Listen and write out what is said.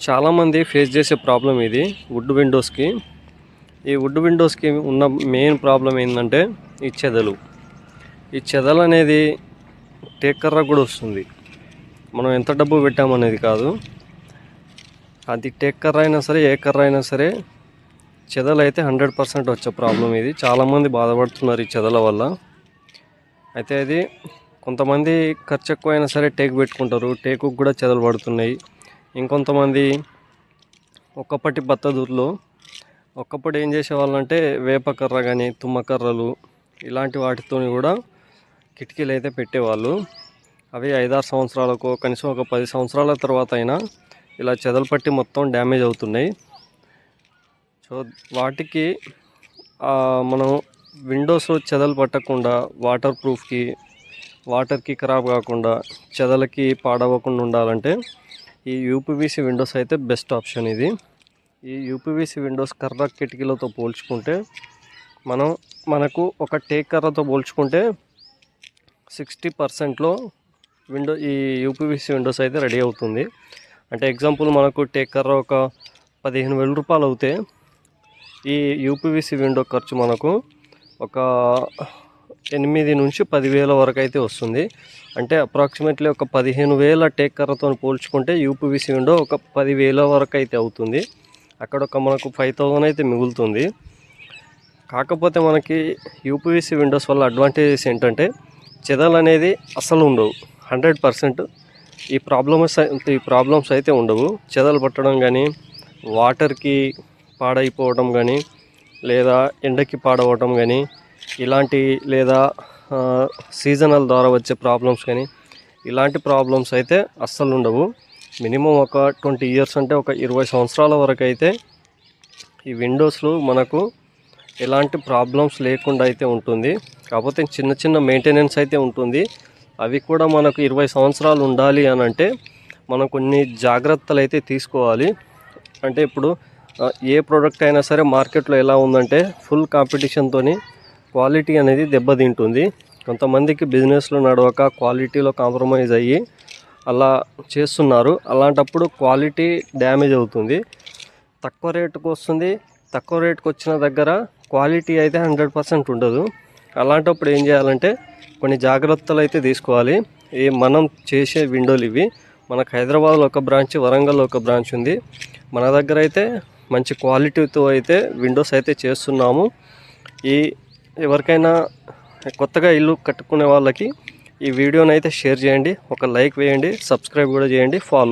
చాలామంది ఫేస్ చేసే ప్రాబ్లం ఇది వుడ్ విండోస్కి. ఈ వుడ్ విండోస్కి ఉన్న మెయిన్ ప్రాబ్లం ఏంటంటే ఈ చెదలు. ఈ చెదలు అనేది టేక్ కర్ర కూడా వస్తుంది. మనం ఎంత డబ్బు పెట్టామనేది కాదు, అది టేక్ కర్ర అయినా సరే ఏ కర్ర అయినా సరే చెదలు అయితే 100% వచ్చే ప్రాబ్లం ఇది. చాలామంది బాధపడుతున్నారు ఈ చెదల వల్ల. అయితే అది కొంతమంది ఖర్చు ఎక్కువైనా సరే టేకు పెట్టుకుంటారు, టేకు కూడా చెదలు పడుతున్నాయి. ఇంకొంతమంది ఒకప్పటి పద్ధతుల్లో ఒకప్పుడు ఏం చేసేవాళ్ళంటే వేపకర్ర కానీ తుమ్మకర్రలు ఇలాంటి వాటితో కూడా కిటికీలు అయితే పెట్టేవాళ్ళు. అవి 5-6 సంవత్సరాలకు కనీసం ఒక 10 సంవత్సరాల తర్వాత అయినా ఇలా చెదలు పట్టి మొత్తం డ్యామేజ్ అవుతున్నాయి. సో వాటికి మనం విండోస్లో చెదలు పట్టకుండా వాటర్కి ఖరాబ్ కాకుండా చెదలకి పాడవకుండా ఉండాలంటే ఈ యూపీవీసీ విండోస్ అయితే బెస్ట్ ఆప్షన్ ఇది. ఈ యూపీవీసీ విండోస్ కర్ర కిటికీలతో పోల్చుకుంటే మనకు ఒక టేక్ కర్రతో పోల్చుకుంటే 60%లో ఈ యూపీవీసీ విండోస్ అయితే రెడీ అవుతుంది. అంటే ఎగ్జాంపుల్ మనకు టేక్ కర్ర ఒక 15,000 రూపాయలు అవుతే ఈ యూపీవీసీ విండో ఖర్చు మనకు ఒక 8 నుంచి 10,000 వరకు అయితే వస్తుంది. అంటే అప్రాక్సిమేట్లీ ఒక 15,000 టేక్ కర్రతో పోల్చుకుంటే యూపీవీసీ విండో ఒక 10,000 వరకు అయితే అవుతుంది. అక్కడ ఒక మనకు 5,000 అయితే మిగులుతుంది. కాకపోతే మనకి యూపీవీసీ విండోస్ వల్ల అడ్వాంటేజెస్ ఏంటంటే చెదలు అనేది అసలు ఉండవు. 100% ఈ ప్రాబ్లమ్స్ అయితే ఉండవు. చెదలు పట్టడం కానీ, వాటర్కి పాడైపోవడం కానీ, లేదా ఎండకి పాడవడం కానీ ఇలాంటి, లేదా సీజనల్ ద్వారా వచ్చే ప్రాబ్లమ్స్ కానీ ఇలాంటి ప్రాబ్లమ్స్ అయితే అస్సలు ఉండవు. మినిమం ఒక 20 ఇయర్స్ అంటే ఒక 20 సంవత్సరాల వరకు అయితే ఈ విండోస్లో మనకు ఎలాంటి ప్రాబ్లమ్స్ లేకుండా అయితే ఉంటుంది. కాకపోతే చిన్న చిన్న మెయింటెనెన్స్ అయితే ఉంటుంది. అవి కూడా మనకు 20 సంవత్సరాలు ఉండాలి అని అంటే మనం కొన్ని జాగ్రత్తలు అయితే తీసుకోవాలి. అంటే ఇప్పుడు ఏ ప్రోడక్ట్ అయినా సరే మార్కెట్లో ఎలా ఉందంటే ఫుల్ కాంపిటీషన్తో క్వాలిటీ అనేది దెబ్బతింటుంది. కొంతమందికి బిజినెస్లో నడవక క్వాలిటీలో కాంప్రమైజ్ అయ్యి అలా చేస్తున్నారు. అలాంటప్పుడు క్వాలిటీ డ్యామేజ్ అవుతుంది, తక్కువ రేటుకు వస్తుంది. తక్కువ రేటుకు వచ్చిన దగ్గర క్వాలిటీ అయితే 100% ఉండదు. అలాంటప్పుడు ఏం చేయాలంటే కొన్ని జాగ్రత్తలు అయితే తీసుకోవాలి. మనం చేసే విండోలు ఇవి. మనకు హైదరాబాద్లో ఒక బ్రాంచ్, వరంగల్లో ఒక బ్రాంచ్ ఉంది. మన దగ్గర అయితే మంచి క్వాలిటీతో అయితే విండోస్ అయితే చేస్తున్నాము. ఎవరికైనా కొత్తగా ఇల్లు కట్టుకునే వాళ్ళకి ఈ వీడియోని అయితే షేర్ చేయండి, ఒక లైక్ వేయండి, సబ్స్క్రైబ్ కూడా చేయండి, ఫాలో